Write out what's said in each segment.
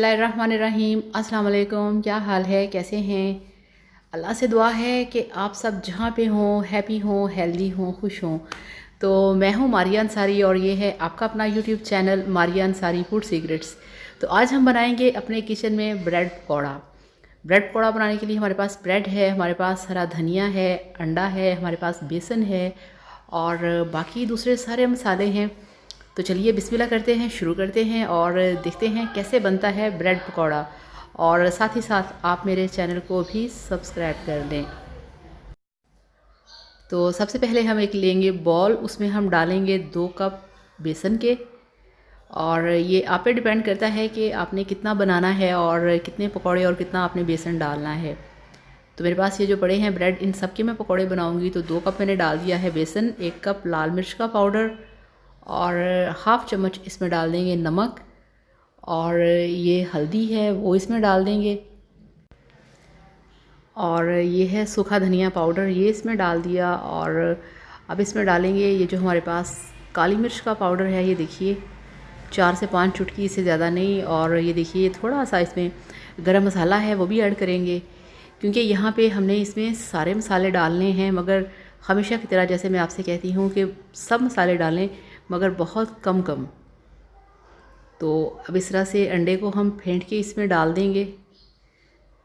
बिस्मिल्लाहिर्रहमानिर्रहीम। अस्सलाम वालेकुम। क्या हाल है, कैसे हैं? अल्लाह से दुआ है कि आप सब जहाँ पे हों हैप्पी हों, हेल्दी हों, खुश हों। तो मैं हूँ मारिया अंसारी और ये है आपका अपना YouTube channel Maria Ansari food secrets. तो आज हम बनाएंगे अपने किचन में ब्रेड पकौड़ा। ब्रेड पकौड़ा बनाने के लिए हमारे पास ब्रेड है, हमारे पास हरा धनिया है, अंडा है, हमारे पास बेसन है और बाकी दूसरे सारे मसाले हैं। तो चलिए बिस्मिल्लाह करते हैं, शुरू करते हैं और देखते हैं कैसे बनता है ब्रेड पकौड़ा। और साथ ही साथ आप मेरे चैनल को भी सब्सक्राइब कर दें। तो सबसे पहले हम एक लेंगे बॉल, उसमें हम डालेंगे 2 कप बेसन के। और ये आप पे डिपेंड करता है कि आपने कितना बनाना है और कितने पकौड़े और कितना आपने बेसन डालना है। तो मेरे पास ये जो पड़े हैं ब्रेड, इन सब के मैं पकौड़े बनाऊंगी। तो 2 कप मैंने डाल दिया है बेसन, 1 कप लाल मिर्च का पाउडर और हाफ़ चम्मच इसमें डाल देंगे नमक और ये हल्दी है वो इसमें डाल देंगे। और ये है सूखा धनिया पाउडर, ये इसमें डाल दिया। और अब इसमें डालेंगे ये जो हमारे पास काली मिर्च का पाउडर है, ये देखिए 4 से 5 चुटकी, इससे ज़्यादा नहीं। और ये देखिए थोड़ा सा इसमें गरम मसाला है वो भी ऐड करेंगे, क्योंकि यहाँ पे हमने इसमें सारे मसाले डालने हैं। मगर हमेशा की तरह जैसे मैं आपसे कहती हूँ कि सब मसाले डालें मगर बहुत कम कम। तो अब इस तरह से अंडे को हम फेंट के इसमें डाल देंगे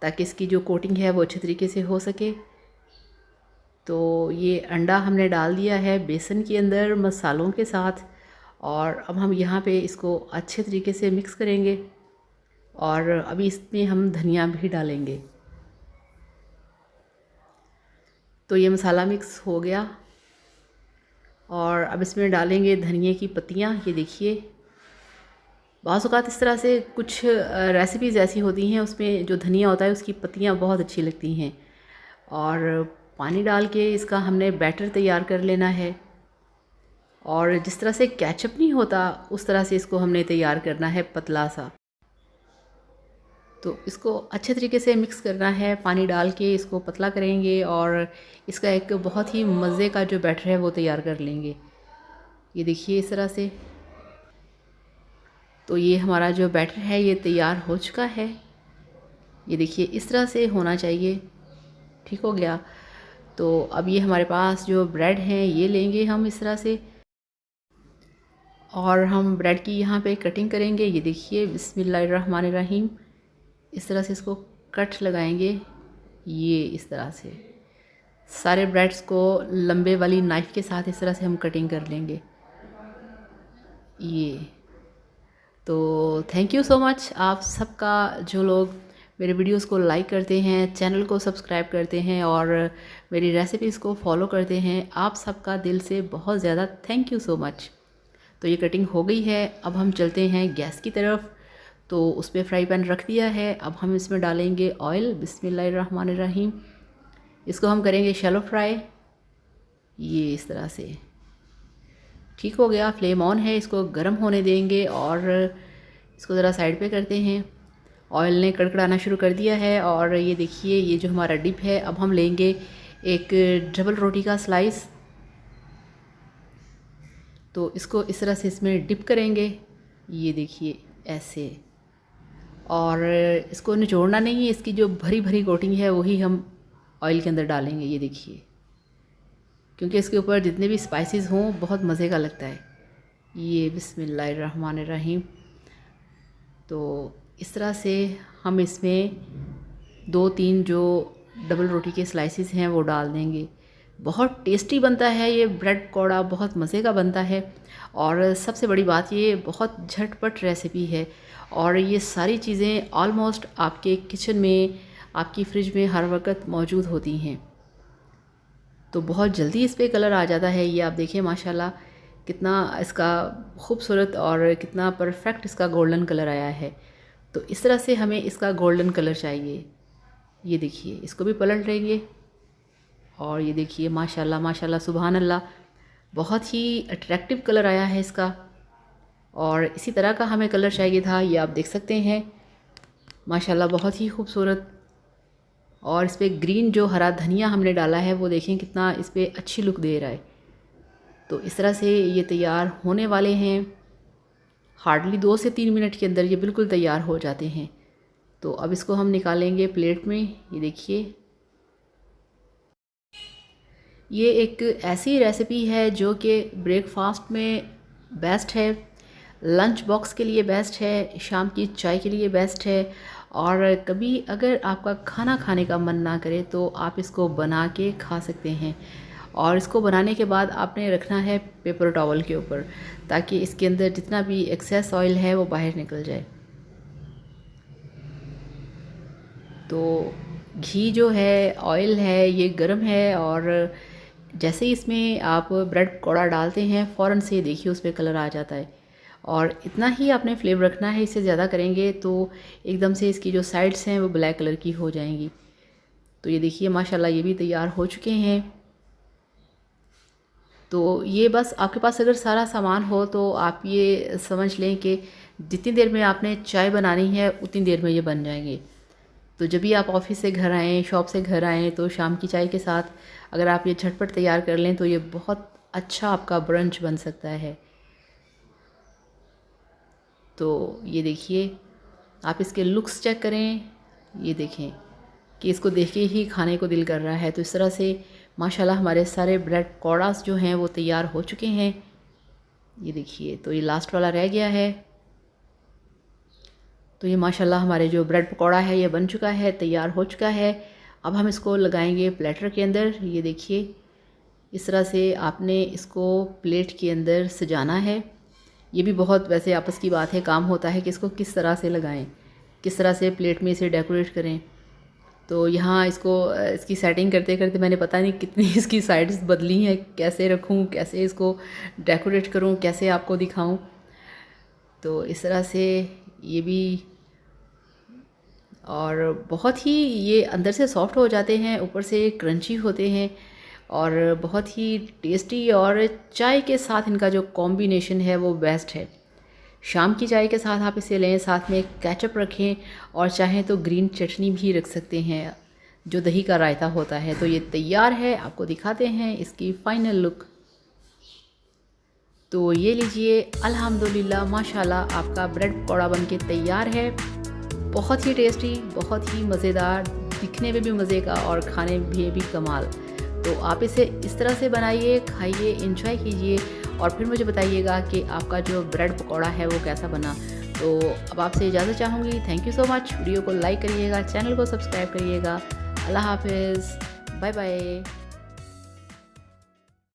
ताकि इसकी जो कोटिंग है वो अच्छे तरीके से हो सके। तो ये अंडा हमने डाल दिया है बेसन के अंदर मसालों के साथ। और अब हम यहाँ पे इसको अच्छे तरीके से मिक्स करेंगे और अभी इसमें हम धनिया भी डालेंगे। तो ये मसाला मिक्स हो गया और अब इसमें डालेंगे धनिए की पत्तियाँ। ये देखिए बाज़ औक़ात इस तरह से कुछ रेसिपीज़ ऐसी होती हैं उसमें जो धनिया होता है उसकी पत्तियाँ बहुत अच्छी लगती हैं। और पानी डाल के इसका हमने बैटर तैयार कर लेना है। और जिस तरह से केचप नहीं होता उस तरह से इसको हमने तैयार करना है, पतला सा। तो इसको अच्छे तरीके से मिक्स करना है, पानी डाल के इसको पतला करेंगे और इसका एक बहुत ही मज़े का जो बैटर है वो तैयार कर लेंगे। ये देखिए इस तरह से। तो ये हमारा जो बैटर है ये तैयार हो चुका है। ये देखिए इस तरह से होना चाहिए। ठीक हो गया। तो अब ये हमारे पास जो ब्रेड हैं ये लेंगे हम इस तरह से और हम ब्रेड की यहाँ पे कटिंग करेंगे। ये देखिए बिस्मिल्लाहिर्रहमानिर्रहीम, इस तरह से इसको कट लगाएंगे। ये इस तरह से सारे ब्रेड्स को लंबे वाली नाइफ़ के साथ इस तरह से हम कटिंग कर लेंगे। ये तो थैंक यू सो मच आप सबका, जो लोग मेरे वीडियोस को लाइक करते हैं, चैनल को सब्सक्राइब करते हैं और मेरी रेसिपीज़ को फॉलो करते हैं। आप सबका दिल से बहुत ज़्यादा थैंक यू सो मच। तो ये कटिंग हो गई है। अब हम चलते हैं गैस की तरफ। तो उस पर फ्राई पैन रख दिया है। अब हम इसमें डालेंगे ऑयल। बिस्मिल्लाहिर्रहमानिर्रहीम। इसको हम करेंगे शैलो फ्राई। ये इस तरह से ठीक हो गया। फ्लेम ऑन है, इसको गर्म होने देंगे और इसको ज़रा साइड पे करते हैं। ऑयल ने कड़कड़ाना शुरू कर दिया है और ये देखिए ये जो हमारा डिप है, अब हम लेंगे एक डबल रोटी का स्लाइस। तो इसको इस तरह से इसमें डिप करेंगे। ये देखिए ऐसे। और इसको निचोड़ना नहीं है, इसकी जो भरी भरी कोटिंग है वही हम ऑयल के अंदर डालेंगे। ये देखिए, क्योंकि इसके ऊपर जितने भी स्पाइसेस हों बहुत मज़े का लगता है। ये बिस्मिल्लाहिर्रहमानिर्रहीम। तो इस तरह से हम इसमें 2-3 जो डबल रोटी के स्लाइसेस हैं वो डाल देंगे। बहुत टेस्टी बनता है ये ब्रेड पकौड़ा, बहुत मज़े का बनता है। और सबसे बड़ी बात, ये बहुत झटपट रेसिपी है और ये सारी चीज़ें ऑलमोस्ट आपके किचन में, आपकी फ्रिज में हर वक्त मौजूद होती हैं। तो बहुत जल्दी इस पे कलर आ जाता है। ये आप देखिए माशाल्लाह कितना इसका खूबसूरत और कितना परफेक्ट इसका गोल्डन कलर आया है। तो इस तरह से हमें इसका गोल्डन कलर चाहिए। ये देखिए इसको भी पलट लेंगे और ये देखिए माशाल्लाह माशाल्लाह सुभान अल्लाह, बहुत ही अट्रैक्टिव कलर आया है इसका। और इसी तरह का हमें कलर चाहिए था। ये आप देख सकते हैं माशाल्लाह बहुत ही खूबसूरत। और इस पर ग्रीन जो हरा धनिया हमने डाला है वो देखें कितना इस पर अच्छी लुक दे रहा है। तो इस तरह से ये तैयार होने वाले हैं हार्डली 2 से 3 मिनट के अंदर ये बिल्कुल तैयार हो जाते हैं। तो अब इसको हम निकालेंगे प्लेट में। ये देखिए, ये एक ऐसी रेसिपी है जो कि ब्रेकफास्ट में बेस्ट है, लंच बॉक्स के लिए बेस्ट है, शाम की चाय के लिए बेस्ट है। और कभी अगर आपका खाना खाने का मन ना करे तो आप इसको बना के खा सकते हैं। और इसको बनाने के बाद आपने रखना है पेपर टॉवल के ऊपर, ताकि इसके अंदर जितना भी एक्सेस ऑयल है वो बाहर निकल जाए। तो घी जो है, ऑयल है, ये गर्म है और जैसे ही इसमें आप ब्रेड पकौड़ा डालते हैं फ़ौरन से देखिए उस पर कलर आ जाता है। और इतना ही आपने फ्लेम रखना है, इससे ज़्यादा करेंगे तो एकदम से इसकी जो साइड्स हैं वो ब्लैक कलर की हो जाएंगी। तो ये देखिए माशाल्लाह ये भी तैयार हो चुके हैं। तो ये बस आपके पास अगर सारा सामान हो तो आप ये समझ लें कि जितनी देर में आपने चाय बनानी है उतनी देर में ये बन जाएंगे। तो जब भी आप ऑफिस से घर आएँ, शॉप से घर आएँ, तो शाम की चाय के साथ अगर आप ये झटपट तैयार कर लें तो ये बहुत अच्छा आपका ब्रंच बन सकता है। तो ये देखिए, आप इसके लुक्स चेक करें, ये देखें कि इसको देख के ही खाने को दिल कर रहा है। तो इस तरह से माशाल्लाह हमारे सारे ब्रेड पकौड़ास जो हैं वो तैयार हो चुके हैं। ये देखिए, तो ये लास्ट वाला रह गया है। तो ये माशाल्लाह हमारे जो ब्रेड पकौड़ा है ये बन चुका है, तैयार हो चुका है। अब हम इसको लगाएंगे प्लेटर के अंदर। ये देखिए, इस तरह से आपने इसको प्लेट के अंदर सजाना है। ये भी बहुत वैसे आपस की बात है, काम होता है कि इसको किस तरह से लगाएं, किस तरह से प्लेट में इसे डेकोरेट करें। तो यहाँ इसको इसकी सेटिंग करते करते मैंने पता नहीं कितनी इसकी साइड्स बदली हैं, कैसे रखूँ, कैसे इसको डेकोरेट करूँ, कैसे आपको दिखाऊँ। तो इस तरह से ये भी, और बहुत ही ये अंदर से सॉफ्ट हो जाते हैं, ऊपर से क्रंची होते हैं और बहुत ही टेस्टी। और चाय के साथ इनका जो कॉम्बिनेशन है वो बेस्ट है। शाम की चाय के साथ आप इसे लें, साथ में केचप रखें और चाहें तो ग्रीन चटनी भी रख सकते हैं, जो दही का रायता होता है। तो ये तैयार है, आपको दिखाते हैं इसकी फ़ाइनल लुक। तो ये लीजिए, अल्हम्दुलिल्लाह माशाल्लाह आपका ब्रेड पकौड़ा बनके तैयार है। बहुत ही टेस्टी, बहुत ही मज़ेदार, दिखने में भी मज़े का और खाने में भी कमाल। तो आप इसे इस तरह से बनाइए, खाइए, एंजॉय कीजिए और फिर मुझे बताइएगा कि आपका जो ब्रेड पकौड़ा है वो कैसा बना। तो अब आपसे इजाज़त चाहूँगी। Thank you so much. Video को लाइक करिएगा, चैनल को सब्सक्राइब करिएगा। अल्लाह हाफिज़, बाय बाय।